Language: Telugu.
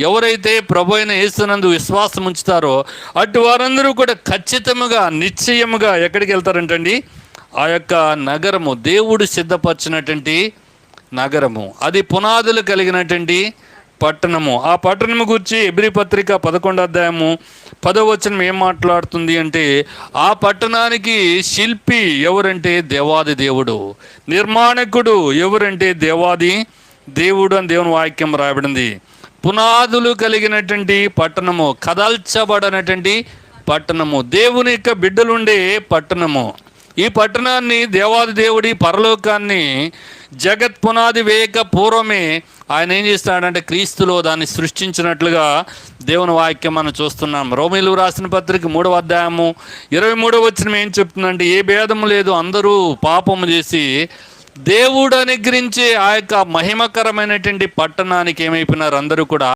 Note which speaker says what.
Speaker 1: ఎవరైతే ప్రభు అయిన యేసునందు విశ్వాసం ఉంచుతారో అటు వారందరూ కూడా ఖచ్చితముగా నిశ్చయముగా ఎక్కడికి వెళ్తారంటండి? ఆ యొక్క నగరము, దేవుడు సిద్ధపరిచినటువంటి నగరము, అది పునాదులు కలిగినటువంటి పట్టణము. ఆ పట్టణము గురించి హెబ్రీ పత్రిక 11వ అధ్యాయము 10వ వచనం ఏం మాట్లాడుతుంది అంటే, ఆ పట్టణానికి శిల్పి ఎవరంటే దేవాది దేవుడు, నిర్మాణకుడు ఎవరంటే దేవాది దేవుడు అని దేవుని వాక్యం రాయబడింది. పునాదులు కలిగినటువంటి పట్టణము, కదల్చబడినటువంటి పట్టణము, దేవుని యొక్క బిడ్డలుండే పట్టణము. ఈ పట్టణాన్ని దేవాది దేవుడి పరలోకాన్ని జగత్ పునాది వేయక పూర్వమే ఆయన ఏం చేస్తాడంటే క్రీస్తులో దాన్ని సృష్టించినట్లుగా దేవుని వాక్యం మనం చూస్తున్నాం. రోమీలు రాసిన పత్రిక 3వ అధ్యాయము 23వ వచనం ఏం చెప్తుందంటే, ఏ భేదము లేదు, అందరూ పాపము చేసి దేవుడు అనుగ్రహించే ఆ యొక్క మహిమకరమైనటువంటి పట్టణానికి ఏమైపోయినారు? అందరూ కూడా